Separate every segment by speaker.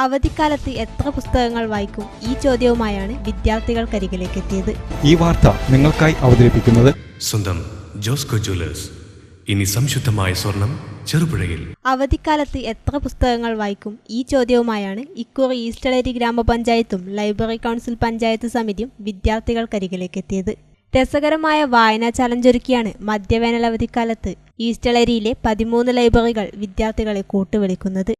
Speaker 1: അവധിക്കാലത്ത് എത്ര പുസ്തകങ്ങൾ വായിക്കും? ഈ ചോദ്യവുമായാണ് വിദ്യാർത്ഥികൾക്കരികിലേക്ക് എത്തിയത്.
Speaker 2: ഈ വാർത്ത നിങ്ങൾക്കായി അവതരിപ്പിക്കുന്നത്
Speaker 3: സ്വന്തം ജോസ്കോ ജ്വല്ലേഴ്സ്. ഇനി സംശുദ്ധമായ സ്വർണം ചെറുപുഴയിൽ.
Speaker 1: അവധിക്കാലത്ത് എത്ര പുസ്തകങ്ങൾ വായിക്കും? ഈ ചോദ്യവുമായാണ് ഇക്കുറി ഈസ്റ്റളേരി ഗ്രാമപഞ്ചായത്തും ലൈബ്രറി കൗൺസിൽ പഞ്ചായത്ത് സമിതിയും വിദ്യാർത്ഥികൾക്കരികിലേക്ക് എത്തിയത്. രസകരമായ വായനാ ചലഞ്ച് ഒരുക്കിയാണ് മധ്യവേനൽ അവധിക്കാലത്ത് ഈസ്റ്റളേരിയിലെ 13 ലൈബ്രറികൾ വിദ്യാർത്ഥികളെ കൂട്ടുവിളിക്കുന്നത്.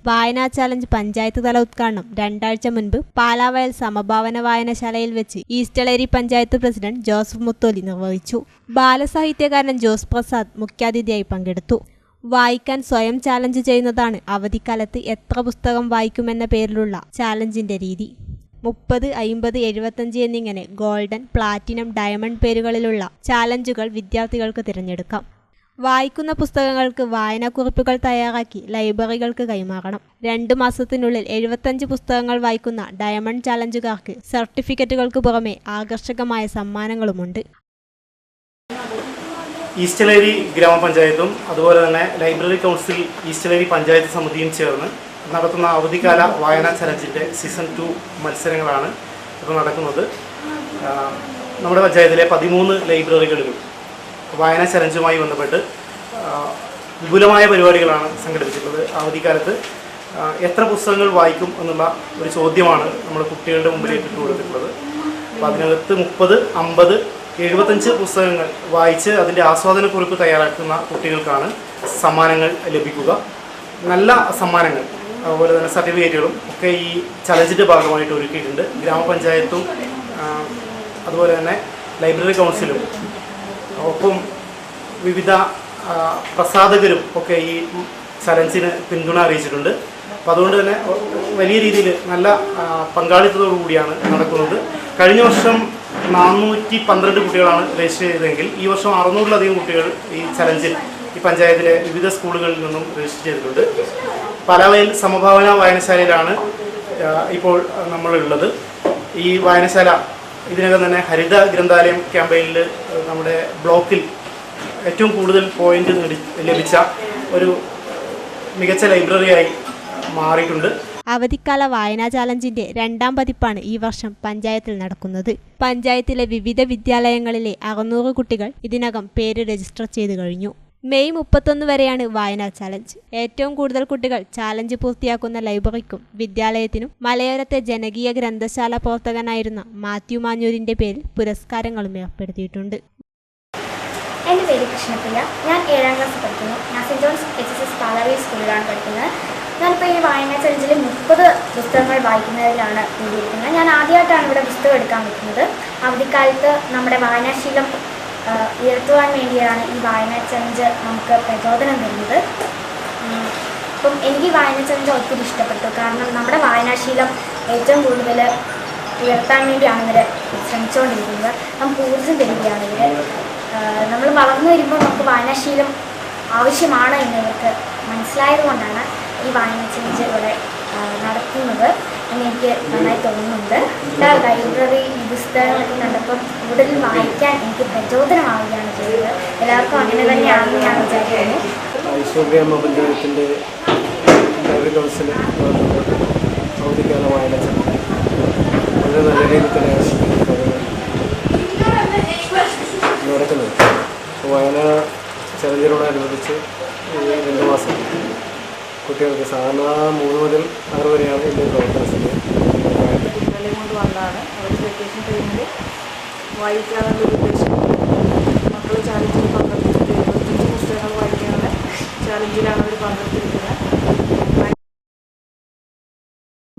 Speaker 1: വായനാ ചലഞ്ച് പഞ്ചായത്ത് തല ഉദ്ഘാടനം 2 ആഴ്ച മുൻപ് പാലാവയൽ സമഭാവന വായനശാലയിൽ വെച്ച് ഈസ്റ്റളേരി പഞ്ചായത്ത് പ്രസിഡന്റ് ജോസഫ് മുത്തോലി നിർവഹിച്ചു. ബാലസാഹിത്യകാരൻ ജോസ് പ്രസാദ് മുഖ്യാതിഥിയായി പങ്കെടുത്തു. വായിക്കാൻ സ്വയം ചാലഞ്ച് ചെയ്യുന്നതാണ് അവധിക്കാലത്ത് എത്ര പുസ്തകം വായിക്കുമെന്ന പേരിലുള്ള ചാലഞ്ചിന്റെ രീതി. 30, 50, 75 എന്നിങ്ങനെ ഗോൾഡൻ, പ്ലാറ്റിനം, ഡയമണ്ട് പേരുകളിലുള്ള ചാലഞ്ചുകൾ വിദ്യാർത്ഥികൾക്ക് തിരഞ്ഞെടുക്കാം. വായിക്കുന്ന പുസ്തകങ്ങൾക്ക് വായനാക്കുറിപ്പുകൾ തയ്യാറാക്കി ലൈബ്രറികൾക്ക് കൈമാറണം. 2 മാസത്തിനുള്ളിൽ 75 പുസ്തകങ്ങൾ വായിക്കുന്ന ഡയമണ്ട് ചാലഞ്ചുകാർക്ക് സർട്ടിഫിക്കറ്റുകൾക്ക് പുറമെ ആകർഷകമായ സമ്മാനങ്ങളുമുണ്ട്.
Speaker 4: ഈസ്റ്റളേരി ഗ്രാമപഞ്ചായത്തും അതുപോലെ തന്നെ ലൈബ്രറി കൗൺസിൽ ഈസ്റ്റളേരി പഞ്ചായത്ത് സമിതിയും ചേർന്ന് നടത്തുന്ന അവധിക്കാല വായനാ ചലഞ്ചിൻ്റെ സീസൺ 2 മത്സരങ്ങളാണ് ഇപ്പോൾ നടക്കുന്നത്. നമ്മുടെ പഞ്ചായത്തിലെ 13 ലൈബ്രറികളിലും വായനാ ചലഞ്ചുമായി ബന്ധപ്പെട്ട് വിപുലമായ പരിപാടികളാണ് സംഘടിപ്പിച്ചിട്ടുള്ളത്. അവധിക്കാലത്ത് എത്ര പുസ്തകങ്ങൾ വായിക്കും എന്നുള്ള ഒരു ചോദ്യമാണ് നമ്മൾ കുട്ടികളുടെ മുമ്പിലേക്ക് ഇട്ട് കൊടുത്തിട്ടുള്ളത്. അപ്പോൾ അതിനകത്ത് 30, 50, 75 പുസ്തകങ്ങൾ വായിച്ച് അതിൻ്റെ ആസ്വാദനക്കുറിപ്പ് തയ്യാറാക്കുന്ന കുട്ടികൾക്കാണ് സമ്മാനങ്ങൾ ലഭിക്കുക. നല്ല സമ്മാനങ്ങൾ അതുപോലെ തന്നെ സർട്ടിഫിക്കറ്റുകളും ഒക്കെ ഈ ചലഞ്ചിൻ്റെ ഭാഗമായിട്ട് ഒരുക്കിയിട്ടുണ്ട്. ഗ്രാമപഞ്ചായത്തും അതുപോലെ തന്നെ ലൈബ്രറി കൗൺസിലും ഒപ്പം വിവിധ പ്രസാധകരും ഒക്കെ ഈ ചലഞ്ചിന് പിന്തുണ അറിയിച്ചിട്ടുണ്ട്. അപ്പോൾ അതുകൊണ്ട് തന്നെ വലിയ രീതിയിൽ നല്ല പങ്കാളിത്തത്തോടു കൂടിയാണ് നടക്കുന്നത്. കഴിഞ്ഞ വർഷം 412 കുട്ടികളാണ് രജിസ്റ്റർ ചെയ്തതെങ്കിൽ ഈ വർഷം 600-ലധികം കുട്ടികൾ ഈ ചലഞ്ചിൽ ഈ പഞ്ചായത്തിലെ വിവിധ സ്കൂളുകളിൽ നിന്നും രജിസ്റ്റർ ചെയ്തിട്ടുണ്ട്. പാലാവയൽ സമഭാവന വായനശാലയിലാണ് ഇപ്പോൾ നമ്മളുള്ളത്. ഈ വായനശാല ഇതിനകം തന്നെ ഹരിത ഗ്രന്ഥാലയം ക്യാമ്പയിനിൽ നമ്മുടെ ബ്ലോക്കിൽ ഏറ്റവും കൂടുതൽ പോയിന്റ് ലഭിച്ച ഒരു മികച്ച ലൈബ്രറിയായി മാറിയിട്ടുണ്ട്.
Speaker 1: അവധിക്കാല വായനാ ചാലഞ്ചിന്റെ 2ാം പതിപ്പാണ് ഈ വർഷം പഞ്ചായത്തിൽ നടക്കുന്നത്. പഞ്ചായത്തിലെ വിവിധ വിദ്യാലയങ്ങളിലെ 600 കുട്ടികൾ ഇതിനകം പേര് രജിസ്റ്റർ ചെയ്തു കഴിഞ്ഞു. മെയ് 31 വരെയാണ് വായനാ ചാലഞ്ച്. ഏറ്റവും കൂടുതൽ കുട്ടികൾ ചാലഞ്ച് പൂർത്തിയാക്കുന്ന ലൈബ്രറിക്കും വിദ്യാലയത്തിനും മലയോരത്തെ ജനകീയ ഗ്രന്ഥശാല പ്രവർത്തകനായിരുന്ന മാത്യു മാഞ്ഞൂരിന്റെ പേരിൽ പുരസ്കാരങ്ങളും ഏർപ്പെടുത്തിയിട്ടുണ്ട്.
Speaker 5: എൻ്റെ പേര് കൃഷ്ണപ്രിയ. ഞാൻ 7ാം ക്ലാസ് പഠിക്കുന്നു. ഞാൻ സെൻറ് ജോൺസ് HSS പാലാവയൽ സ്കൂളിലാണ് പഠിക്കുന്നത്. ഞാനിപ്പോൾ ഈ വായനാ ചലഞ്ചിൽ 30 പുസ്തകങ്ങൾ വായിക്കുന്നതിലാണ് കൂടിയിരിക്കുന്നത്. ഞാൻ ആദ്യമായിട്ടാണ് ഇവിടെ പുസ്തകം എടുക്കാൻ പറ്റുന്നത്. അവധിക്കാലത്ത് നമ്മുടെ വായനാശീലം ഉയർത്തുവാൻ വേണ്ടിയാണ് ഈ വായനാ ചലഞ്ച് നമുക്ക് പ്രചോദനം തരുന്നത്. അപ്പം എനിക്ക് വായനാ ചലഞ്ച് ഒത്തിരി ഇഷ്ടപ്പെട്ടു. കാരണം നമ്മുടെ വായനാശീലം ഏറ്റവും കൂടുതൽ ഉയർത്താൻ വേണ്ടിയാണ് ഇവർ ശ്രമിച്ചുകൊണ്ടിരിക്കുന്നത്. നമുക്ക് ഊർജ്ജം തരികയാണ് ഇവർ. നമ്മൾ വളർന്നു വരുമ്പോൾ നമുക്ക് വായനാശീലം ആവശ്യമാണ് എന്ന് ഇവർക്ക് മനസ്സിലായതുകൊണ്ടാണ് ഈ വായനാ ചലഞ്ച് ഇവിടെ നടത്തുന്നത് എന്നെനിക്ക് നന്നായി തോന്നുന്നുണ്ട്. ലൈബ്രറി പുസ്തകങ്ങളൊക്കെ കണ്ടപ്പം കൂടുതൽ വായിക്കാൻ എനിക്ക് പ്രചോദനമാവുകയാണ് ചെയ്തത്. എല്ലാവർക്കും അങ്ങനെ തന്നെയാണെന്ന് ഞാൻ വിചാരിക്കുന്നു.
Speaker 6: ഈസ്റ്റളേരി ഗ്രാമപഞ്ചായത്തിൻ്റെ ലൈബ്രറി കൗൺസിൽ അവധിക്കാല വായന വളരെ നല്ല രീതിയിൽ തന്നെയാണ് നടക്കുന്നത്. വായന ചലഞ്ചിനോടനുബന്ധിച്ച് 2 മാസം കുട്ടികൾക്ക് സാധാരണ 3 മുതൽ 6 വരെയാണ് എൻ്റെ പ്രവർത്തന സമയം.
Speaker 7: കുട്ടികളെ കൊണ്ട് വന്നതാണ് അവർക്ക് വെക്കേഷൻ ടൈമിൽ വായിക്കാനുള്ള ഉദ്ദേശം. മക്കൾ ചാലഞ്ചിൽ പങ്കെടുത്തിട്ട് 25 പുസ്തകങ്ങൾ വായിക്കാനുള്ള ചാലഞ്ചിലാണ് അവർ പങ്കെടുത്തിരിക്കുന്നത്.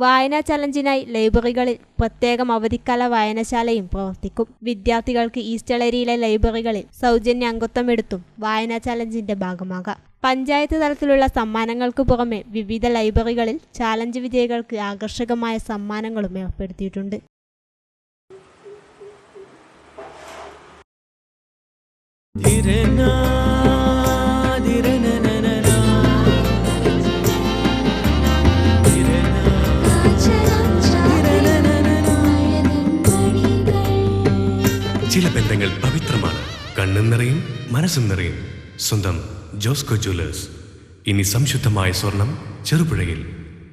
Speaker 1: വായനാ ചലഞ്ചിനായി ലൈബ്രറികളിൽ പ്രത്യേകം അവധിക്കാല വായനശാലയും പ്രവർത്തിക്കും. വിദ്യാർത്ഥികൾക്ക് ഈസ്റ്റളേരിയിലെ ലൈബ്രറികളിൽ സൗജന്യ അംഗത്വം എടുത്തും വായനാ ചലഞ്ചിന്റെ ഭാഗമാകാം. പഞ്ചായത്ത് തലത്തിലുള്ള സമ്മാനങ്ങൾക്ക് പുറമെ വിവിധ ലൈബ്രറികളിൽ ചാലഞ്ച് വിജയികൾക്ക് ആകർഷകമായ സമ്മാനങ്ങളും ഏർപ്പെടുത്തിയിട്ടുണ്ട്.
Speaker 3: ചില ബന്ധങ്ങൾ പവിത്രമാണ്. കണ്ണും നിറയും മനസ്സും നിറയും. സ്വന്തം ജോസ്കോ ജ്വല്ലേഴ്സ്. ഇനി സംശുദ്ധമായ സ്വർണം ചെറുപുഴയിൽ.